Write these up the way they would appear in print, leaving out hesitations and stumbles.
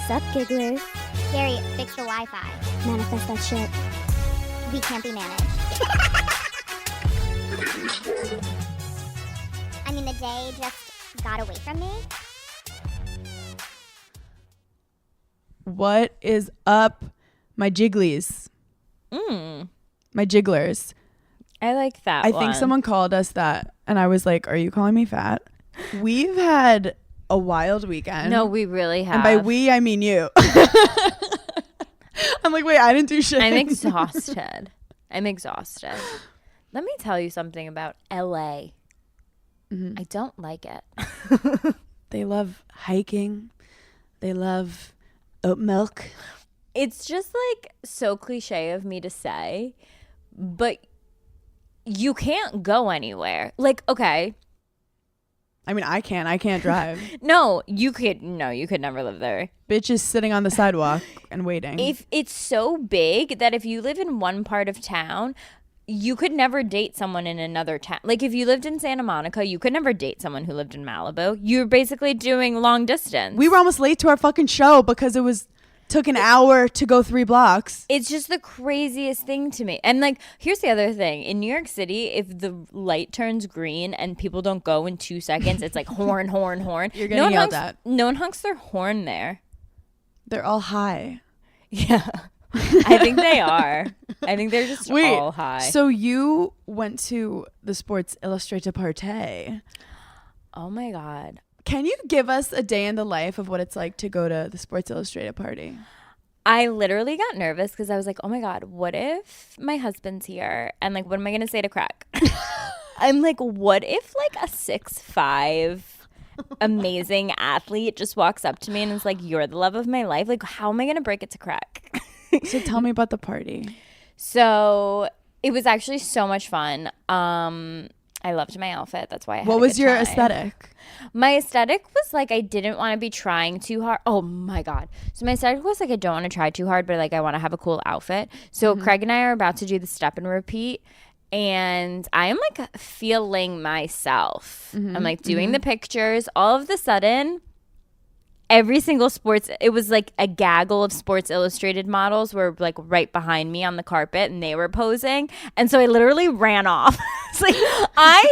Sup, gigglers? Fieri, fix the Wi-Fi. Manifest that shit. We can't be managed. I mean, the day just got away from me. What is up, my jigglies? My jigglers. I like that I one. think someone called us that, and I was like, are you calling me fat? We've had a wild weekend. No, we really have. And by we, I mean you. I'm like, wait, I didn't do shit. I'm exhausted. Let me tell you something about LA. Mm-hmm. I don't like it. They love hiking. They love oat milk. It's just like so cliche of me to say, but you can't go anywhere. Like, okay. I mean, I can't drive. You could never live there. Bitch is sitting on the sidewalk and waiting. If it's so big that if you live in one part of town, you could never date someone in another town. Like if you lived in Santa Monica, you could never date someone who lived in Malibu. You're basically doing long distance. We were almost late to our fucking show because it took an hour to go 3 blocks. It's just the craziest thing to me. And like, here's the other thing. In New York City, if the light turns green and people don't go in 2 seconds, it's like horn, horn, horn. You're getting yelled at. No one honks their horn there. They're all high. Yeah. I think they are. I think they're just all high. So you went to the Sports Illustrated party. Oh my God. Can you give us a day in the life of what it's like to go to the Sports Illustrated party? I literally got nervous because I was like, oh my God, what if my husband's here? And like, what am I going to say to Craig? I'm like, what if like a 6'5" amazing athlete just walks up to me and is like, you're the love of my life? Like, how am I going to break it to Craig? So tell me about the party. So it was actually so much fun. I loved my outfit. That's why I had What a was good your time. aesthetic? My aesthetic was like I didn't want to be trying too hard. Oh my God. So my aesthetic was like I don't want to try too hard, but like I want to have a cool outfit. So Craig and I are about to do the step and repeat. And I am like feeling myself. I'm like doing the pictures. All of a sudden, every single it was like a gaggle of Sports Illustrated models were like right behind me on the carpet and they were posing. And so I literally ran off. It's like,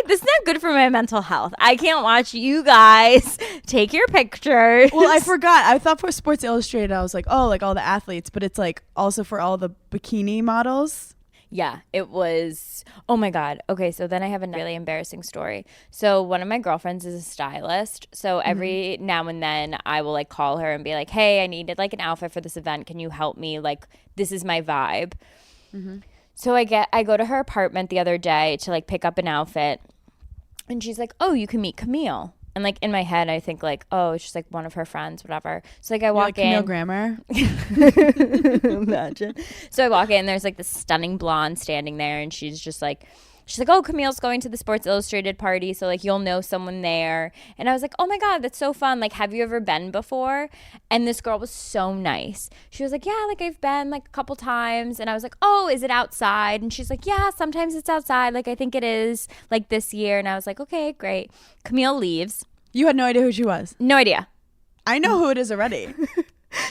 this is not good for my mental health. I can't watch you guys take your pictures. Well, I forgot. I thought for Sports Illustrated, I was like, oh, like all the athletes, but it's like also for all the bikini models. Yeah, it was. Oh my God. Okay, so then I have a really embarrassing story. So one of my girlfriends is a stylist. So every now and then I will like call her and be like, hey, I needed like an outfit for this event. Can you help me? Like, this is my vibe. So I go to her apartment the other day to like pick up an outfit. And she's like, oh, you can meet Camille. And like in my head, I think like, oh, it's just like one of her friends, whatever. So like I walk in. Camille Grammer. Imagine. So I walk in, there's like this stunning blonde standing there, and she's like, oh, Camille's going to the Sports Illustrated party, so like you'll know someone there. And I was like, oh my God, that's so fun. Like, have you ever been before? And this girl was so nice. She was like, yeah, like I've been like a couple times. And I was like, oh, is it outside? And she's like, yeah, sometimes it's outside. Like I think it is like this year. And I was like, okay, great. Camille leaves. You had no idea who she was. No idea. I know who it is already.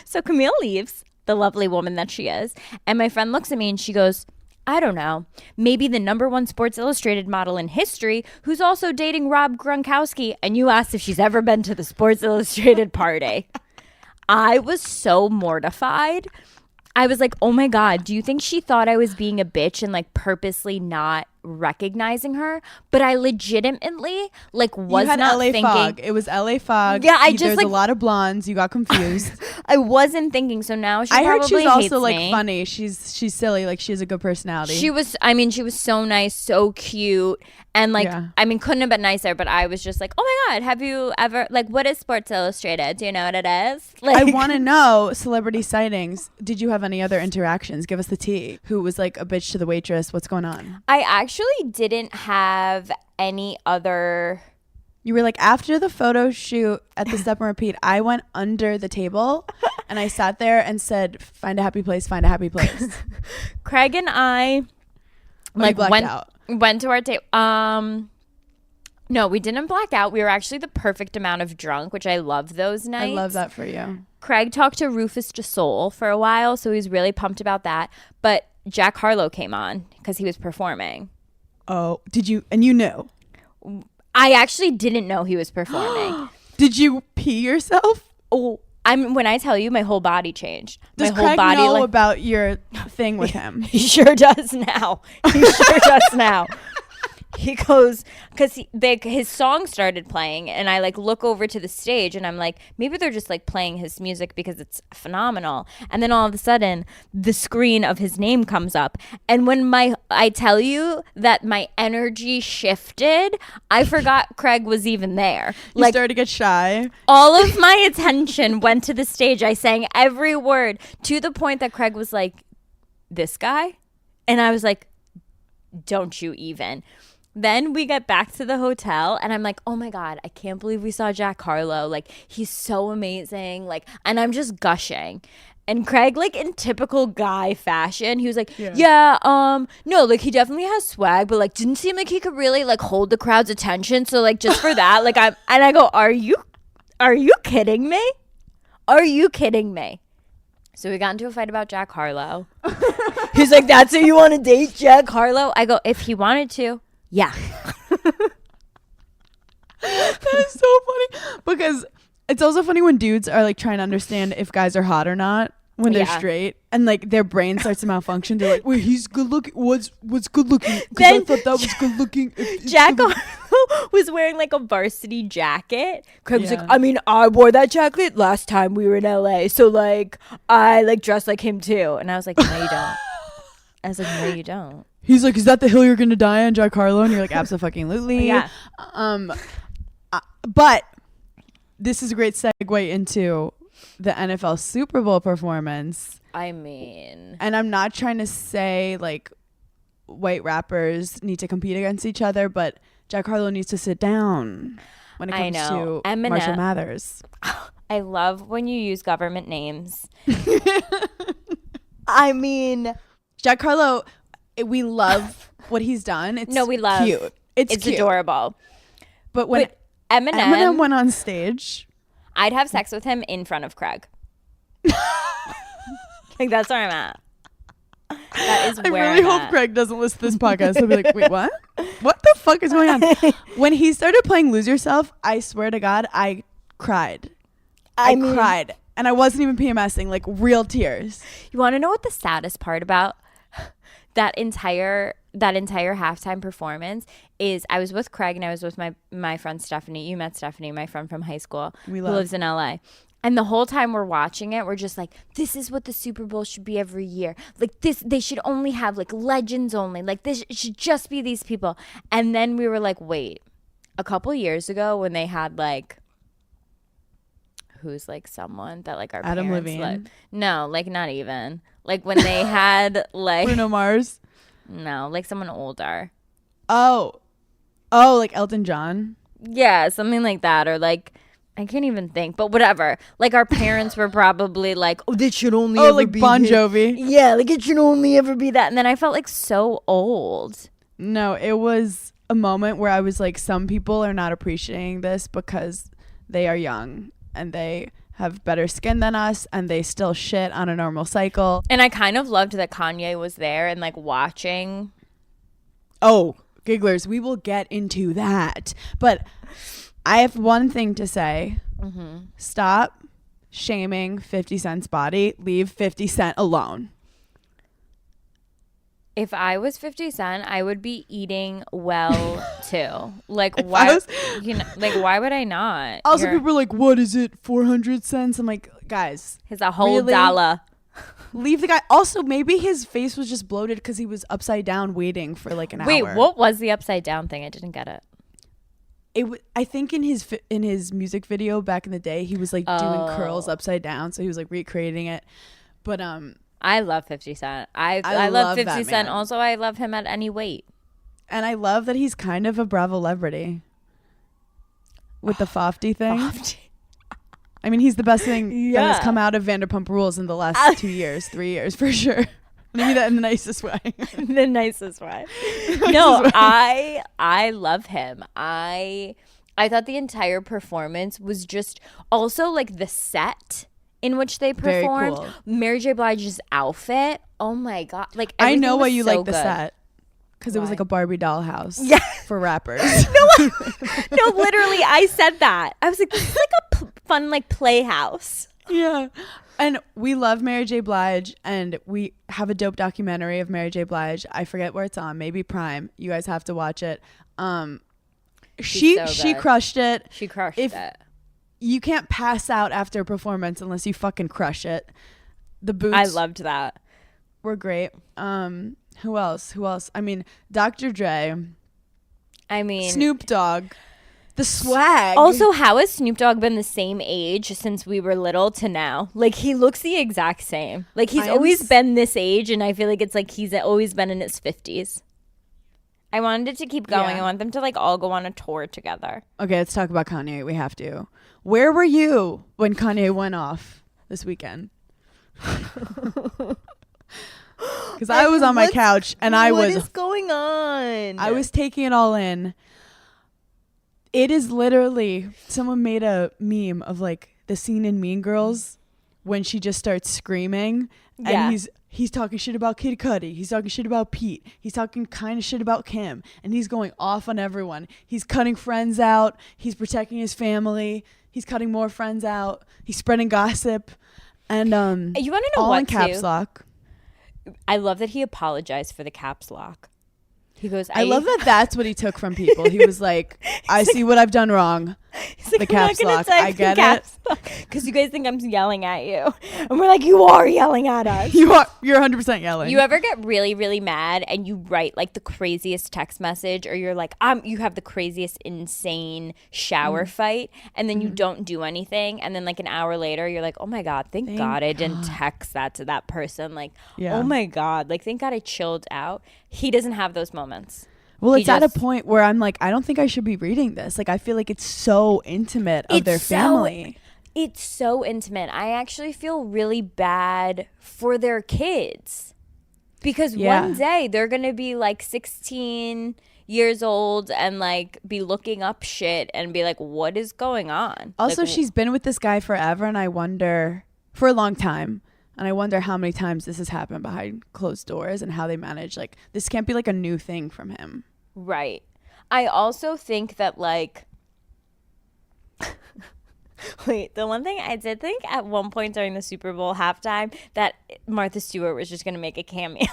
So Camille leaves, the lovely woman that she is. And my friend looks at me and she goes, I don't know, maybe the #1 Sports Illustrated model in history who's also dating Rob Gronkowski. And you asked if she's ever been to the Sports Illustrated party. I was so mortified. I was like, oh my God, do you think she thought I was being a bitch and like purposely not recognizing her? But I legitimately like was you had not LA thinking. Fog. It was LA Fog. Yeah, I just there's like a lot of blondes. You got confused. I wasn't thinking. So now she I heard probably she's also hates like me. funny. She's silly. Like she has a good personality. She was so nice, so cute. And like, Yeah. I mean, couldn't have been nicer, but I was just like, oh my God, have you ever, like, what is Sports Illustrated? Do you know what it is? Like, I want to know celebrity sightings. Did you have any other interactions? Give us the tea. Who was like a bitch to the waitress? What's going on? I actually didn't have any other. You were like, after the photo shoot at the Step and Repeat, I went under the table and I sat there and said, find a happy place, find a happy place. Craig and I Like blacked out. went to our table. No, we didn't black out. We were actually the perfect amount of drunk, which I love those nights. I love that for you. Craig talked to Rufus DeSorbo for a while, so he was really pumped about that. But Jack Harlow came on because he was performing. Oh, did you? And you knew? I actually didn't know he was performing. Did you pee yourself? Oh, when I tell you, my whole body changed. Does my whole Craig body know about your thing with him? He sure does now. He sure does now. He goes, because his song started playing, and I like look over to the stage, and I'm like, maybe they're just like playing his music because it's phenomenal. And then all of a sudden, the screen of his name comes up, and when I tell you that my energy shifted, I forgot Craig was even there. You started to get shy. All of my attention went to the stage. I sang every word to the point that Craig was like, "This guy," and I was like, "Don't you even." Then we get back to the hotel, and I'm like, oh my God, I can't believe we saw Jack Harlow. Like, he's so amazing. Like, and I'm just gushing. And Craig, like, in typical guy fashion, he was like, no, like, he definitely has swag, but, like, didn't seem like he could really, like, hold the crowd's attention. So, like, just for that, like, I go, are you kidding me? Are you kidding me? So we got into a fight about Jack Harlow. He's like, that's who you want to date, Jack Harlow? I go, if he wanted to. Yeah. That is so funny because it's also funny when dudes are like trying to understand if guys are hot or not when they're straight, and like their brain starts to malfunction. They're like, wait, he's good looking. What's good looking? Because I thought that was good looking. Jack Harlow was wearing like a varsity jacket. Craig was like, I mean, I wore that jacket last time we were in LA, so like I like dressed like him too. And I was like, no, you don't. I was like, no, you don't. He's like, is that the hill you're gonna die on, Jack Harlow? And you're like, absolutely. Yeah. But this is a great segue into the NFL Super Bowl performance. I mean, and I'm not trying to say like white rappers need to compete against each other, but Jack Harlow needs to sit down when it comes to Eminem. Marshall Mathers. I love when you use government names. I mean, Jack Harlow, we love what he's done. We love cute. It's cute. Adorable. But when Eminem went on stage, I'd have sex with him in front of Craig. Like, that's where I'm at. That is where I really hope Craig doesn't listen to this podcast. He'll be like, wait, what? What the fuck is going on? When he started playing Lose Yourself, I swear to God, I cried. I cried. And I wasn't even PMSing, like real tears. You want to know what the saddest part about that entire halftime performance is? I was with Craig and I was with my friend Stephanie. You met Stephanie, my friend from high school, who lives in LA. And the whole time we're watching it, we're just like, this is what the Super Bowl should be every year. Like this, they should only have like legends only. Like this should just be these people. And then we were like, wait, a couple years ago when they had like, who's like someone that like our Adam parents Levine. like, no, like not even. Like when they had like Bruno Mars. No, like someone older. Oh, like Elton John. Yeah, something like that, or like I can't even think, but whatever. Like our parents were probably like, oh, this should only ever like be Bon Jovi. Yeah, like it should only ever be that. And then I felt like so old. No, it was a moment where I was like, some people are not appreciating this because they are young and they have better skin than us and they still shit on a normal cycle. And I kind of loved that Kanye was there and like watching. Oh, gigglers, we will get into that. But I have one thing to say. Mm-hmm. Stop shaming 50 Cent's body. Leave 50 Cent alone. If I was 50 Cent, I would be eating well too. Like why? Like why would I not? Also, people are like, "What is it? 400 cents?" I'm like, guys, it's a whole really? dollar. Leave the guy. Also, maybe his face was just bloated because he was upside down waiting for like an hour. Wait, what was the upside down thing? I didn't get it. I think in his music video back in the day, he was like doing curls upside down, so he was like recreating it. But I love 50 Cent. I love 50 Cent. Also, I love him at any weight. And I love that he's kind of a Bravo celebrity with the Fofty thing. I mean, he's the best thing that has come out of Vanderpump Rules in the last 3 years for sure. I mean that in the nicest way. The nicest way. No, I love him. I thought the entire performance was just also like the set in which they performed. Very cool. Mary J. Blige's outfit. Oh my God. Like I know why you so like the set. Because it was like a Barbie doll house for rappers. No, literally, I said that. I was like, this is like a fun like playhouse. Yeah. And we love Mary J. Blige, and we have a dope documentary of Mary J. Blige. I forget where it's on, maybe Prime. You guys have to watch it. She crushed it. She crushed it. You can't pass out after a performance unless you fucking crush it. The boots. I loved that. Were great. Who else? I mean, Dr. Dre. I mean, Snoop Dogg. The swag. Also, how has Snoop Dogg been the same age since we were little to now? Like, he looks the exact same. Like, he's always been this age, and I feel like it's like he's always been in his 50s. I wanted it to keep going. I want them to, like, all go on a tour together. Okay, let's talk about Kanye. We have to. Where were you when Kanye went off this weekend? Because I was on my couch and what is going on? I was taking it all in. It is literally, someone made a meme of like the scene in Mean Girls when she just starts screaming and he's talking shit about Kid Cudi. He's talking shit about Pete. He's talking kind of shit about Kim, and he's going off on everyone. He's cutting friends out. He's protecting his family. He's cutting more friends out. He's spreading gossip, and you want to know all what in caps lock. I love that he apologized for the caps lock. He goes, I love that that's what he took from people. He was like, I see what I've done wrong. He's like, the caps lock. I get it. Because you guys think I'm yelling at you. And we're like, you are yelling at us. You're 100% yelling. You ever get really, really mad and you write like the craziest text message, or you're like, you have the craziest insane shower fight, and then you don't do anything, and then like an hour later you're like, oh my God, thank God I didn't text that to that person. Like, oh my God, like thank God I chilled out. He doesn't have those moments. Well, it's at a point where I'm like, I don't think I should be reading this. Like, I feel like it's so intimate of their family. It's so intimate. I actually feel really bad for their kids. Because one day they're going to be like 16 years old and like be looking up shit and be like, what is going on? Also, like, she's been with this guy forever, and I wonder, for a long time. And I wonder how many times this has happened behind closed doors and how they manage. Like, this can't be like a new thing from him. Right. I also think that like, wait, the one thing I did think at one point during the Super Bowl halftime that Martha Stewart was just going to make a cameo.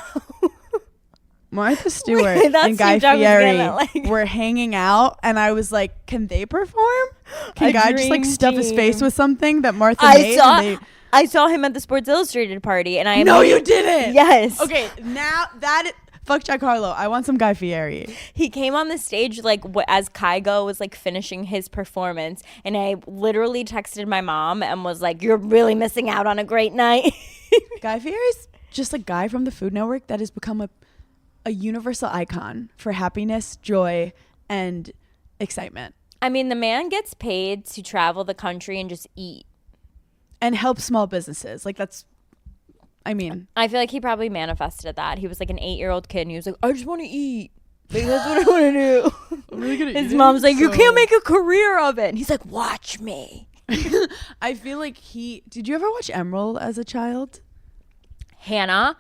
Martha Stewart and Guy Fieri were hanging out, and I was like, can they perform? Can Guy just like stuff his face with something that Martha made? I saw him at the Sports Illustrated party, and No, you didn't. Yes. Okay, now fuck Jack Harlow. I want some Guy Fieri. He came on the stage like as Kygo was like finishing his performance, and I literally texted my mom and was like, "You're really missing out on a great night." Guy Fieri's just a guy from the Food Network that has become a universal icon for happiness, joy, and excitement. I mean, the man gets paid to travel the country and just eat. And help small businesses. Like, that's, I mean. I feel like he probably manifested that. He was like an 8-year-old kid, and he was like, I just want to eat. Like, that's what I want to do. I'm really good at His mom's like, you can't make a career of it. And he's like, watch me. I feel like did you ever watch Emeril as a child? Hannah.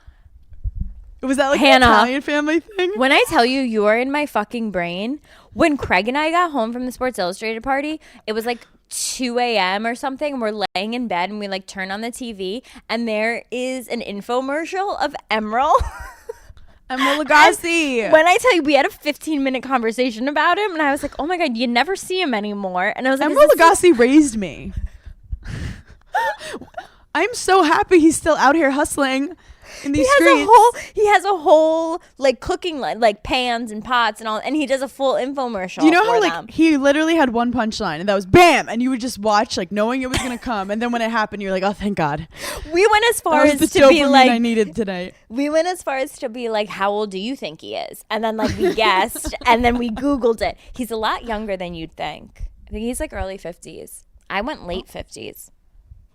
Was that like an Italian family thing? When I tell you, you are in my fucking brain. When Craig and I got home from the Sports Illustrated party, it was like 2 a.m. or something, and we're laying in bed, and we like turn on the TV, and there is an infomercial of Emeril. Emeril Lagasse. When I tell you, we had a 15-minute conversation about him, and I was like, oh my God, you never see him anymore. And I was like, Emeril Lagasse raised me. I'm so happy he's still out here hustling in these streets. He has a whole like cooking line, like pans and pots and all, and he does a full infomercial. Do you know how like he literally had one punchline, and that was bam, and you would just watch like knowing it was gonna come, and then when it happened, you're like, oh, thank God. We went as far as the to be like, I needed tonight. We went as far as to be like, how old do you think he is? And then like we guessed, and then we Googled it. He's a lot younger than you'd think. I think he's like early 50s. I went late 50s.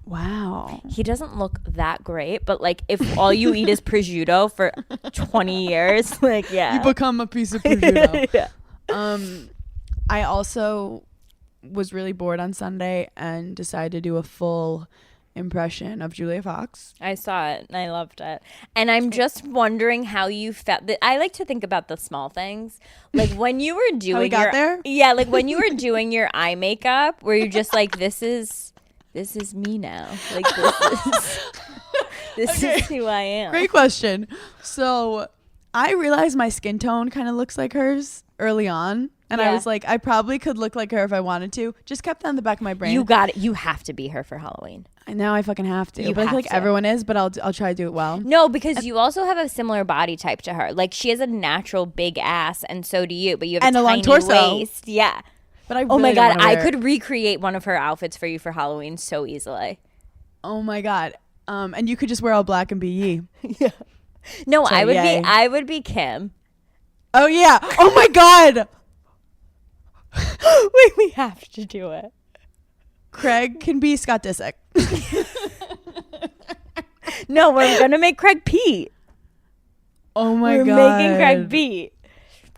Wow. He doesn't look that great, but like if all you eat is prosciutto for 20 years, like yeah. You become a piece of prosciutto. Yeah. I also was really bored on Sunday and decided to do a full impression of Julia Fox. I saw it and I loved it. And I'm just wondering how you felt. I like to think about the small things. Like when you were doing How we got there? Yeah, like when you were doing your eye makeup where you're just like, this is me now. Like this is who I am. Great question. So I realized my skin tone kind of looks like hers early on. And I was like, I probably could look like her if I wanted to. Just kept that in the back of my brain. You got it. You have to be her for Halloween. Now I fucking have to. You but I feel have like to. everyone is, but I'll try to do it well. No, because you also have a similar body type to her. Like she has a natural big ass, and so do you. But you have And a a long tiny torso. waist. Yeah. But I Oh my really don't god, wanna I wear- could recreate one of her outfits for you for Halloween so easily. Oh my god. And you could just wear all black and be Yee. Yeah. No, So, I yay. would be Kim. Oh yeah. Oh my god. Wait, we have to do it. Craig can be Scott Disick. No, we're gonna make Craig Pete. Oh my We're god. making Craig Pete.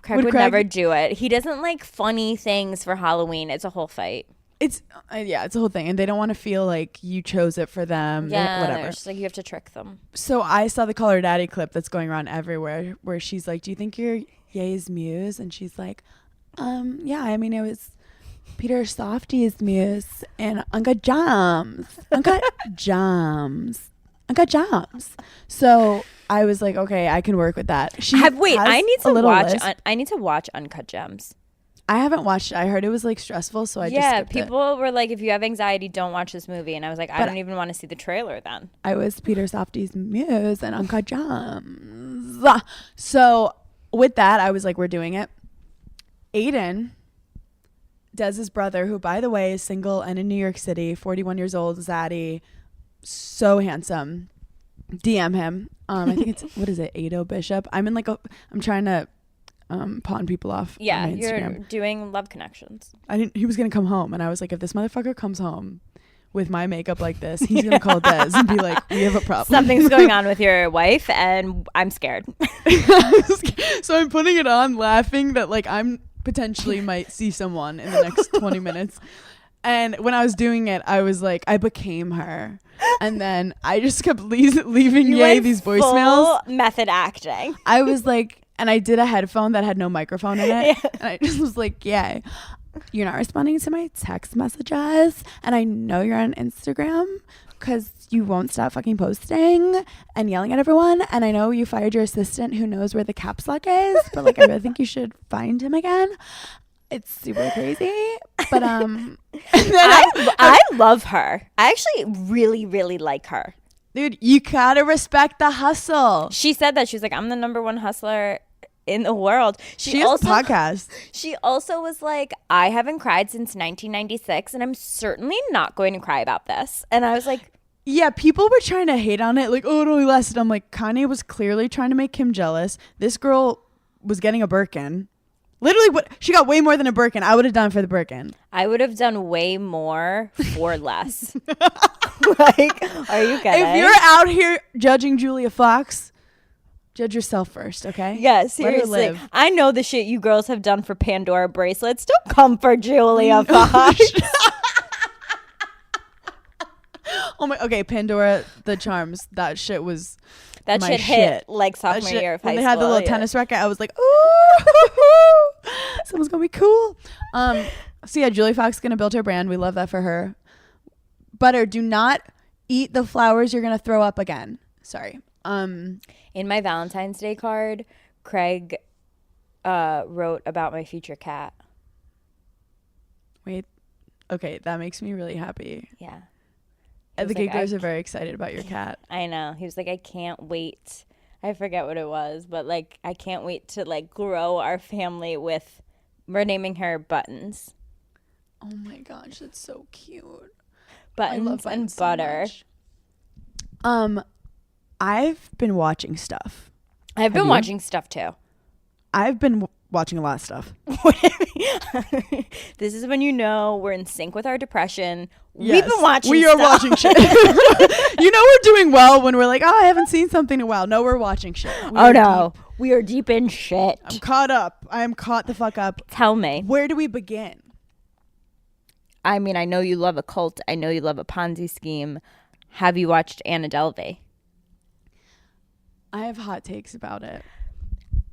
Craig Would would Craig- never do it. He doesn't like funny things for Halloween. It's a whole fight. It's it's a whole thing, and they don't want to feel like you chose it for them. Yeah, Whatever. it's just like you have to trick them. So I saw the Call Her Daddy clip that's going around everywhere, where she's like, "Do you think you're Ye's muse?" And she's like, yeah. I mean, it was Peter Softy's muse and Uncle Jams. So I was like, okay, I can work with that. I need a to little watch. list. I need to watch Uncut Gems. I haven't watched it. I heard it was like stressful, so I just skipped it. People were like, if you have anxiety, don't watch this movie. And I was like, I But don't even want to see the trailer then. I was Peter Softy's muse and Uncle Jams. So with that, I was like, we're doing it. Aiden, Dez's brother, who by the way is single and in New York City, 41 years old, zaddy, so handsome. DM him. I think it's what is it, Ado Bishop. I'm trying to pawn people off. Yeah, on my you're Instagram. doing love connections. He was gonna come home, and I was like, if this motherfucker comes home with my makeup like this, he's gonna call Des and be like, we have a problem. Something's going on with your wife, and I'm scared. So I'm putting it on, laughing that like I'm potentially might see someone in the next 20 minutes. And when I was doing it, I was like, I became her. And then I just kept leaving Ye these voicemails. Full method acting. I was like, and I did a headphone that had no microphone in it. Yeah. And I just was like, Ye, you're not responding to my text messages. And I know you're on Instagram because you won't stop fucking posting and yelling at everyone. And I know you fired your assistant who knows where the caps lock is. But like, I really think you should find him again. It's super crazy. But I love her. I actually really, really like her. dude, you gotta respect the hustle. She said that. She was like, I'm the #1 hustler in the world. She has a podcast. She also was like, I haven't cried since 1996, and I'm certainly not going to cry about this. And I was like, Yeah, people were trying to hate on it, like, oh, it only lasted. I'm like, Kanye was clearly trying to make Kim jealous. This girl was getting a Birkin. Literally, what she got way more than a Birkin. I would have done for the Birkin. I would have done way more for less. Like, are you kidding? If you're out here judging Julia Fox, judge yourself first, okay? Yeah, Let her seriously. live. I know the shit you girls have done for Pandora bracelets. Don't come for Julia Fox. Oh my. Okay, Pandora, the charms. That shit was. That my shit hit like That sophomore shit- year of high when they school. had the little yeah. tennis racket, I was like, ooh, someone's gonna be cool. So yeah, Julia Fox is gonna build her brand. We love that for her. Butter, do not eat the flowers you're gonna throw up again. Sorry. In my Valentine's Day card, Craig wrote about my future cat. Wait. Okay, that makes me really happy. Yeah. And the was like, giggers are very excited about your cat. I know. He was like, I can't wait. I forget what it was, but like, I can't wait to like grow our family with, we're naming her Buttons. Oh my gosh, that's so cute. Buttons and Butter. I've been watching stuff. I've been you? watching stuff too. I've been watching a lot of stuff. This is when you know we're in sync with our depression. Yes, We've been watching we are stuff. watching shit. You know we're doing well when we're like, oh, I haven't seen something in a while. No, we're watching shit. Oh, no. We are deep in shit. I'm caught up. I am caught the fuck up. Tell me. Where do we begin? I mean, I know you love a cult. I know you love a Ponzi scheme. Have you watched Anna Delvey? I have hot takes about it.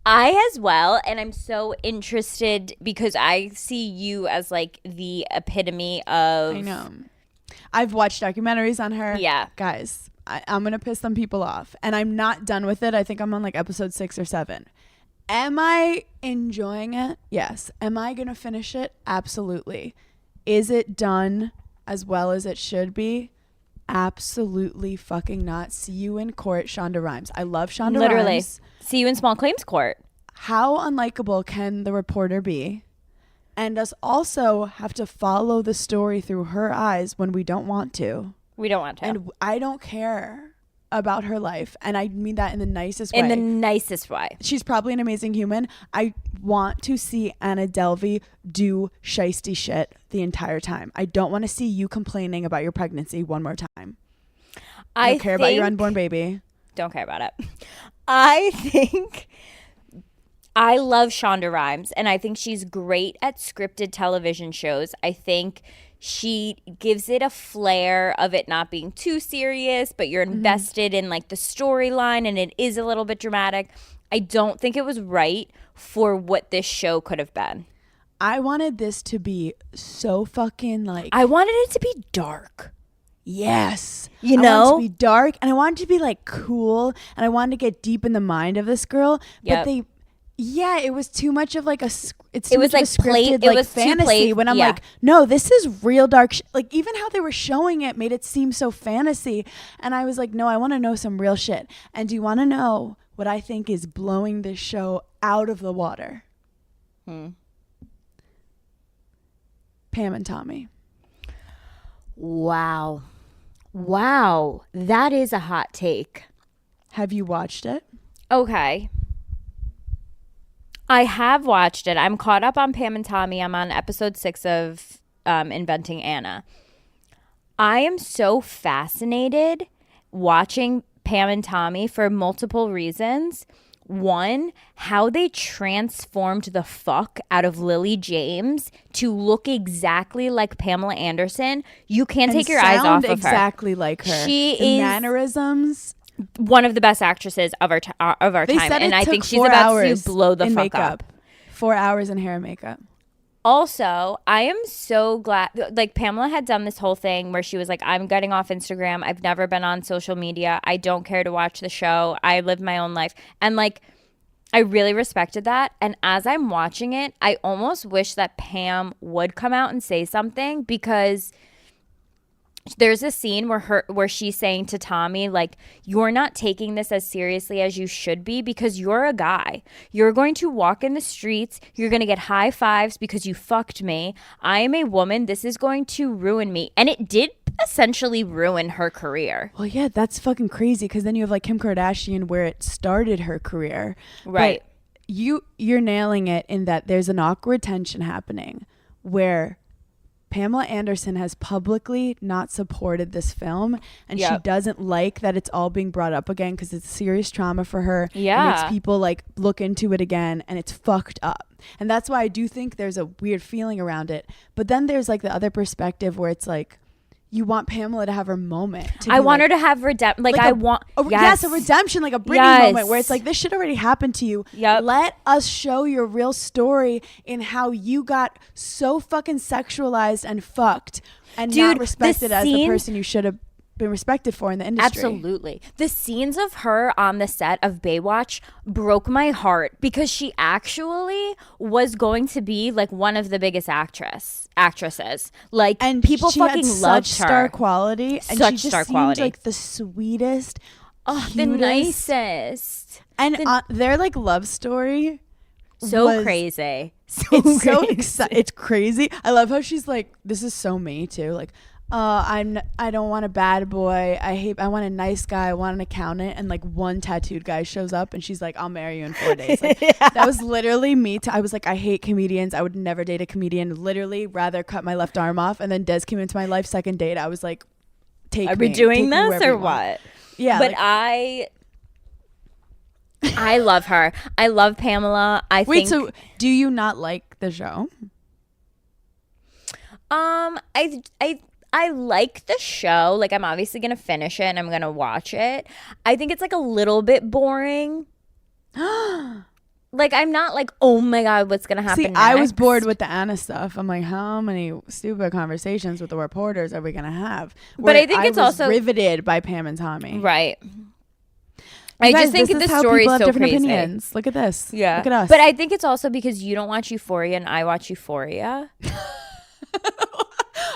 I as well, and I'm so interested because I see you as like the epitome of... I know. I've watched documentaries on her. Yeah. Guys, I'm going to piss some people off. And I'm not done with it. I think I'm on like episode 6 or 7. Am I enjoying it? Yes. Am I going to finish it? Absolutely. Is it done as well as it should be? Absolutely fucking not. See you in court, Shonda Rhimes. I love Shonda Literally. Rhimes. See you in small claims court. How unlikable can the reporter be? And us also have to follow the story through her eyes when we don't want to. We don't want to. And I don't care about her life. And I mean that in the nicest way. In the nicest way. She's probably an amazing human. I want to see Anna Delvey do shiesty shit the entire time. I don't want to see you complaining about your pregnancy one more time. I don't care about your unborn baby. Don't care about it. I think I love Shonda Rhimes, and I think she's great at scripted television shows. I think she gives it a flair of it not being too serious, but you're invested in like the storyline, and it is a little bit dramatic. I don't think it was right for what this show could have been. I wanted this to be so fucking like... I wanted it to be dark. Yes. You know? I wanted it to be dark, and I wanted it to be like cool, and I wanted to get deep in the mind of this girl. Yep. But it was too much of like it was like scripted it like was too fantasy when I'm like, no, this is real dark like even how they were showing it made it seem so fantasy, and I was like, no, I want to know some real shit. And do you want to know what I think is blowing this show out of the water? Pam and Tommy. Wow, that is a hot take. Have you watched it? Okay. I have watched it. I'm caught up on Pam and Tommy. I'm on episode 6 of Inventing Anna. I am so fascinated watching Pam and Tommy for multiple reasons. One, how they transformed the fuck out of Lily James to look exactly like Pamela Anderson. You can't take your eyes off of her. Exactly like her. She the is mannerisms. One of the best actresses of our time, and I think she's about to blow the fuck makeup. up. 4 hours in hair and makeup. Also, I am so glad, like Pamela had done this whole thing where she was like, I'm getting off Instagram. I've never been on social media. I don't care to watch the show. I live my own life. And like, I really respected that. And as I'm watching it, I almost wish that Pam would come out and say something, because there's a scene where she's saying to Tommy, like, you're not taking this as seriously as you should be because you're a guy. You're going to walk in the streets. You're going to get high fives because you fucked me. I am a woman. This is going to ruin me. And it did essentially ruin her career. Well, yeah, that's fucking crazy, because then you have like Kim Kardashian where it started her career. Right. But you're nailing it in that there's an awkward tension happening where Pamela Anderson has publicly not supported this film, and she doesn't like that it's all being brought up again because it's serious trauma for her. Yeah. It makes people like look into it again, and it's fucked up. And that's why I do think there's a weird feeling around it. But then there's like the other perspective where it's like, you want Pamela to have her moment. I want her to have redemption. Like I want, yes, a redemption, like a Britney moment where it's like, this shit already happened to you. Yep. Let us show your real story in how you got so fucking sexualized and fucked and not respected as the person you should have been respected for in the industry. Absolutely. The scenes of her on the set of Baywatch broke my heart, because she actually was going to be like one of the biggest actresses. Like, and people fucking loved her. Star quality, and such she just star seemed quality. like the sweetest, the nicest. And their like love story, so crazy. It's so exciting. It's crazy. I love how she's like, this is so me too. Like, I don't want a bad boy. I want a nice guy. I want an accountant. And like one tattooed guy shows up and she's like, I'll marry you in 4 days. Like, that was literally me. I was like, I hate comedians. I would never date a comedian. Literally rather cut my left arm off. And then Des came into my life second date. I was like, Are we doing this or what? Yeah. But I love her. I love Pamela. Wait, so do you not like the show? I like the show. Like, I'm obviously going to finish it and I'm going to watch it. I think it's like a little bit boring. Like, I'm not like, oh my God, what's going to happen next? I was bored with the Anna stuff. I'm like, how many stupid conversations with the reporters are we going to have? But I think it's also riveted by Pam and Tommy. Right. I just think the story is so crazy. Opinions. Look at this. Yeah. Look at us. But I think it's also because you don't watch Euphoria and I watch Euphoria.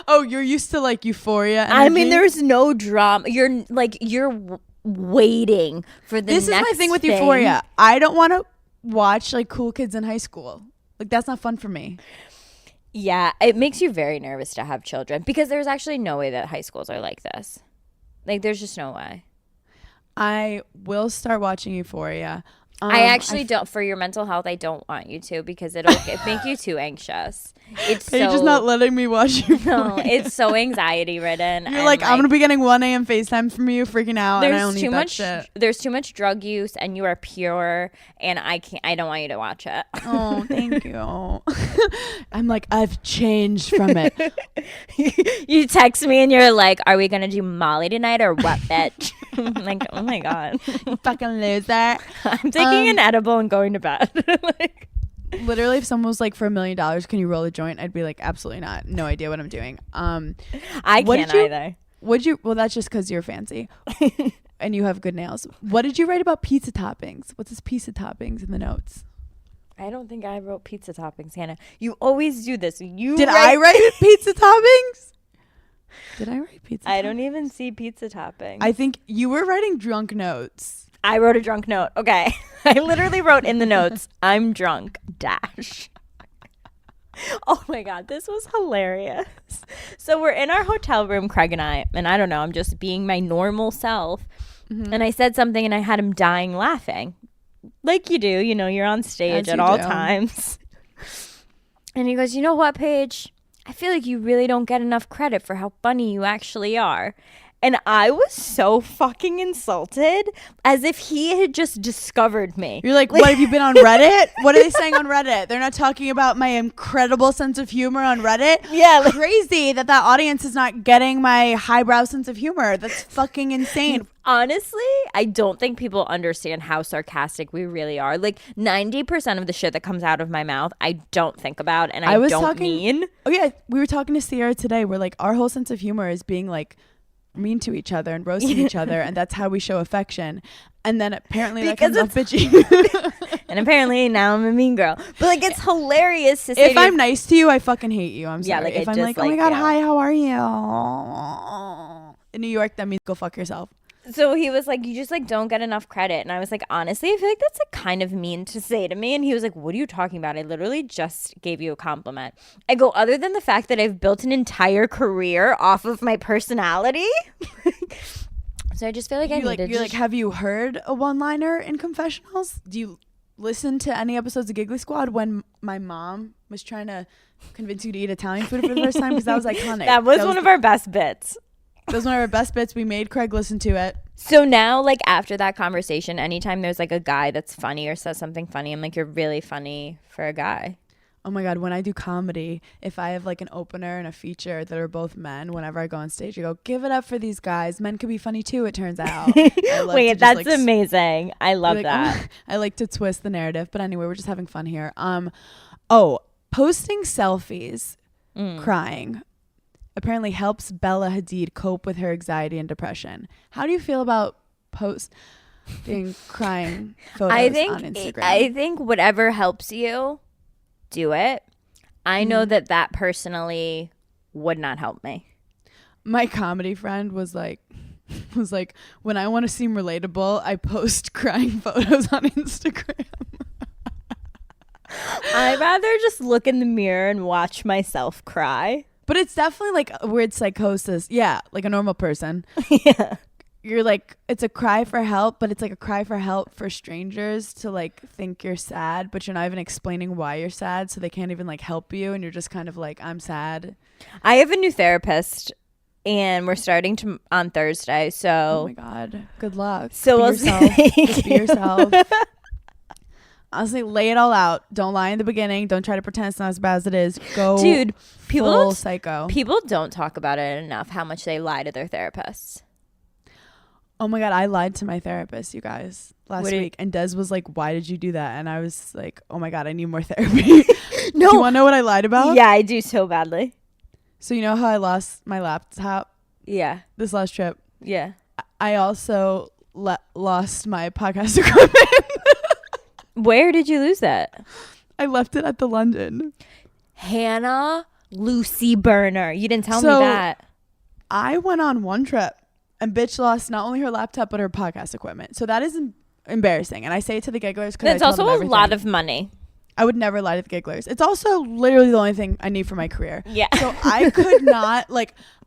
Oh, you're used to like Euphoria energy? I mean, there's no drama. You're waiting for the next thing. This is my thing with Euphoria. I don't want to watch like cool kids in high school. Like, that's not fun for me. Yeah, it makes you very nervous to have children because there's actually no way that high schools are like this. Like, there's just no way. I will start watching Euphoria. I actually don't. For your mental health, I don't want you to because it'll make you too anxious. You're just not letting me watch you. No, it's so anxiety ridden. You're like, I'm gonna be getting 1 a.m. FaceTime from you, freaking out. And I don't need that shit. There's too much drug use, and you are pure, and I don't want you to watch it. Oh, thank you. I'm like, I've changed from it. You text me and you're like, "Are we gonna do Molly tonight or what, bitch?" I'm like, oh my God, you fucking loser. I'm taking an edible and going to bed. Like, literally, if someone was like, for $1 million, can you roll a joint? I'd be like, absolutely not. No idea what I'm doing. I can't either. Well, that's just because you're fancy and you have good nails. What did you write about pizza toppings? What's this pizza toppings in the notes? I don't think I wrote pizza toppings, Hannah. You always do this. I write pizza toppings? Did I write pizza? I don't even see pizza toppings. I think you were writing drunk notes. I wrote a drunk note. Okay. I literally wrote in the notes, I'm drunk, dash. Oh my God, this was hilarious. So we're in our hotel room, Craig and I don't know, I'm just being my normal self. Mm-hmm. And I said something and I had him dying laughing. Like you do, you're on stage at all times. And he goes, you know what, Paige? I feel like you really don't get enough credit for how funny you actually are. And I was so fucking insulted, as if he had just discovered me. You're like, what, have you been on Reddit? What are they saying on Reddit? They're not talking about my incredible sense of humor on Reddit? Yeah. Like, crazy that audience is not getting my highbrow sense of humor. That's fucking insane. Honestly, I don't think people understand how sarcastic we really are. Like, 90% of the shit that comes out of my mouth, I don't think about and I don't mean. Oh, yeah. We were talking to Sierra today. We're like, our whole sense of humor is being like mean to each other and roasting each other, and that's how we show affection. And then apparently that comes off bitchy. And apparently now I'm a mean girl. But like, it's hilarious to say if I'm nice to you, I fucking hate you. I'm sorry. Yeah, like, if I'm like, oh my God, hi, how are you? In New York, that means go fuck yourself. So he was like, you just like don't get enough credit. And I was like, honestly, I feel like that's like kind of mean to say to me. And he was like, what are you talking about? I literally just gave you a compliment. I go, other than the fact that I've built an entire career off of my personality. So I just feel like you're like, have you heard a one-liner in confessionals? Do you listen to any episodes of Giggly Squad when my mom was trying to convince you to eat Italian food for the first time? Because that was iconic. That was one of our best bits. That was one of our best bits. We made Craig listen to it. So now, like, after that conversation, anytime there's like a guy that's funny or says something funny, I'm like, you're really funny for a guy. Oh my God, when I do comedy, if I have like an opener and a feature that are both men, whenever I go on stage, I go, give it up for these guys. Men can be funny too, it turns out. Wait, that's amazing. I love that. Oh. I like to twist the narrative. But anyway, we're just having fun here. Posting selfies, crying, apparently helps Bella Hadid cope with her anxiety and depression. How do you feel about posting crying photos on Instagram? I think whatever helps you, do it. I know that personally would not help me. My comedy friend was like, when I want to seem relatable, I post crying photos on Instagram. I'd rather just look in the mirror and watch myself cry. But it's definitely like a weird psychosis. Yeah, like a normal person. Yeah. You're like, it's a cry for help, but it's like a cry for help for strangers to like think you're sad, but you're not even explaining why you're sad, so they can't even like help you, and you're just kind of like, I'm sad. I have a new therapist, and we're starting on Thursday. So oh my God, good luck. So be we'll yourself. see. Just be yourself. Honestly, lay it all out. Don't lie in the beginning. Don't try to pretend it's not as bad as it is. Go, dude. Full psycho. People don't talk about it enough. How much they lie to their therapists. Oh my God, I lied to my therapist, you guys, last week. And Des was like, why did you do that? And I was like, oh my God, I need more therapy. No. Do you want to know what I lied about? Yeah, I do so badly. So you know how I lost my laptop? Yeah. This last trip? Yeah. I also lost my podcast equipment. Where did you lose that? I left it at the London. Hannah Lucy Berner. You didn't tell me So, that. I went on one trip. And bitch lost not only her laptop, but her podcast equipment. So that is embarrassing. And I say it to the gigglers because It's also a lot of money. I would never lie to the gigglers. It's also literally the only thing I need for my career. Yeah. So I could not,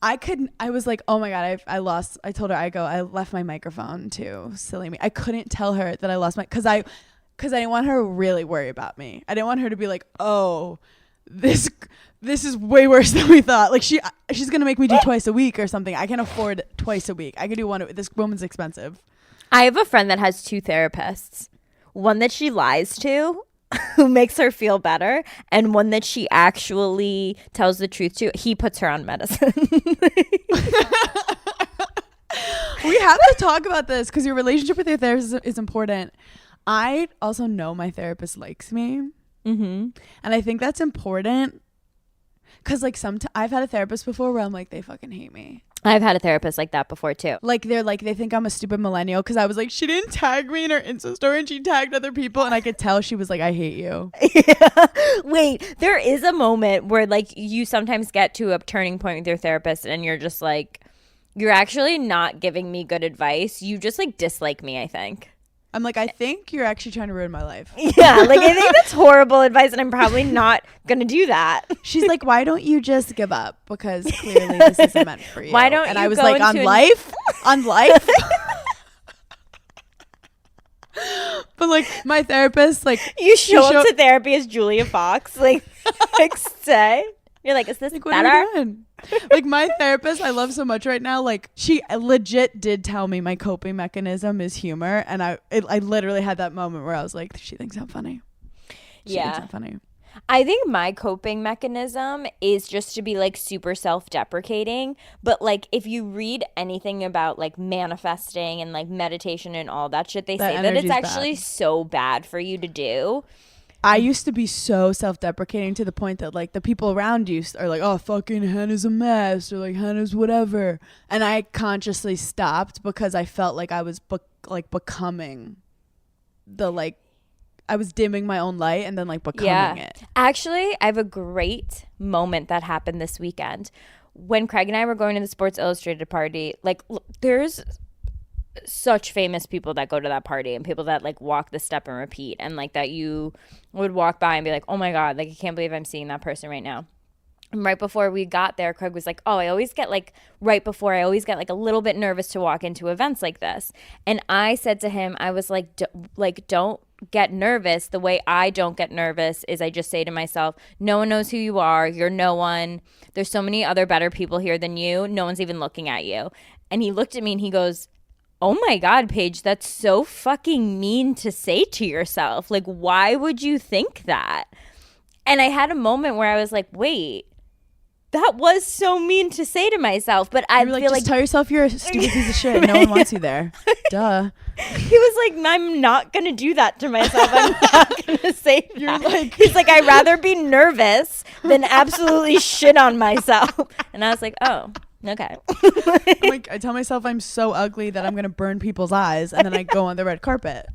I was like, oh my God, I told her, I left my microphone too. Silly me. I couldn't tell her that I lost because I didn't want her to really worry about me. I didn't want her to be like, oh, this is way worse than we thought. Like she's gonna make me do twice a week or something. I can't afford twice a week. I could do one. This woman's expensive. I have a friend that has 2 therapists. One that she lies to, who makes her feel better, and one that she actually tells the truth to. He puts her on medicine. We have to talk about this because your relationship with your therapist is important. I also know my therapist likes me. Mm-hmm. And I think that's important because like I've had a therapist before where I'm like, they fucking hate me. I've had a therapist like that before too. Like they think I'm a stupid millennial because I was like, she didn't tag me in her Insta story and she tagged other people, and I could tell she was like, I hate you. Yeah. Wait, there is a moment where like you sometimes get to a turning point with your therapist and you're just like, you're actually not giving me good advice. You just like dislike me, I think. I'm like, I think you're actually trying to ruin my life. Yeah, like I think that's horrible advice, and I'm probably not gonna do that. She's like, why don't you just give up? Because clearly this isn't meant for you. Why don't and you I was go like, into on life. But like my therapist, like you show up to therapy as Julia Fox, like say. You're like, is this like, what better? are you doing? Like my therapist, I love so much right now. Like she legit did tell me my coping mechanism is humor, and I literally had that moment where I was like, she thinks I'm funny. She thinks I'm funny. I think my coping mechanism is just to be like super self-deprecating. But like if you read anything about like manifesting and like meditation and all that shit, they say that it's actually so bad for you to do. I used to be so self-deprecating to the point that like the people around you are like, oh, fucking Hannah's a mess, or like Hannah's whatever. And I consciously stopped because I felt like I was becoming the like, I was dimming my own light and then like becoming it. Actually, I have a great moment that happened this weekend. When Craig and I were going to the Sports Illustrated party, like there's such famous people that go to that party and people that like walk the step and repeat, and like that you would walk by and be like, oh my God, like I can't believe I'm seeing that person right now. And right before we got there, Craig was like, oh, I always get like a little bit nervous to walk into events like this. And I said to him, I was like, don't get nervous. The way I don't get nervous is I just say to myself, no one knows who you are. You're no one. There's so many other better people here than you. No one's even looking at you. And he looked at me and he goes, oh my God, Paige, that's so fucking mean to say to yourself. Like, why would you think that? And I had a moment where I was like, wait, that was so mean to say to myself. But I feel like, tell yourself you're a stupid piece of shit. No one wants you there. Duh. He was like, I'm not going to do that to myself. I'm not going to say that. Like, he's like, I'd rather be nervous than absolutely shit on myself. And I was like, oh. Okay. Like, I tell myself I'm so ugly that I'm gonna burn people's eyes, and then I go on the red carpet.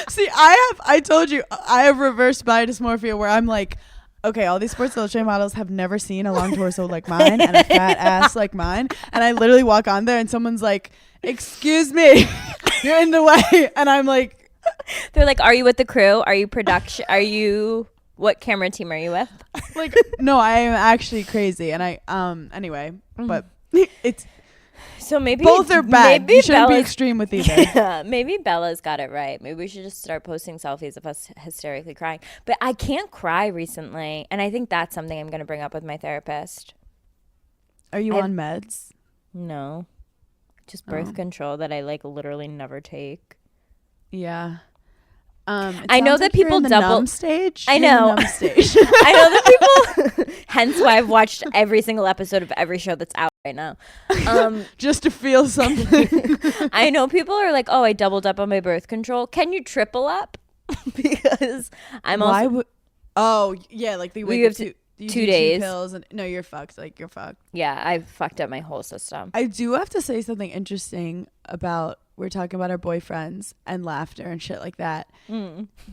See, I told you I have reverse body dysmorphia where I'm like, okay, all these Sports Illustrated models have never seen a long torso like mine and a fat ass like mine, and I literally walk on there and someone's like, excuse me, you're in the way, and I'm like, they're like, are you with the crew? Are you production? Are you What camera team are you with? Like, no, I am actually crazy. And I, anyway, but it's, so maybe both are bad. Maybe You shouldn't be Bella's- extreme with either. Maybe Bella's got it right. Maybe we should just start posting selfies of us hysterically crying. But I can't cry recently. And I think that's something I'm going to bring up with my therapist. Are you on meds? No. Just birth control that I like literally never take. Yeah. I know sounds that like you're people in the double numb stage. I You're in the know. numb stage. I know that people hence why I've watched every single episode of every show that's out right now. Just to feel something. I know people are like, "Oh, I doubled up on my birth control." Can you triple up? Because I'm Why also would? Oh yeah, like the We wake have up you 2 do days. 2 pills and no, you're fucked. Like you're fucked. yeah, I've fucked up my whole system. I do have to say something interesting about we're talking about our boyfriends and laughter and shit like that.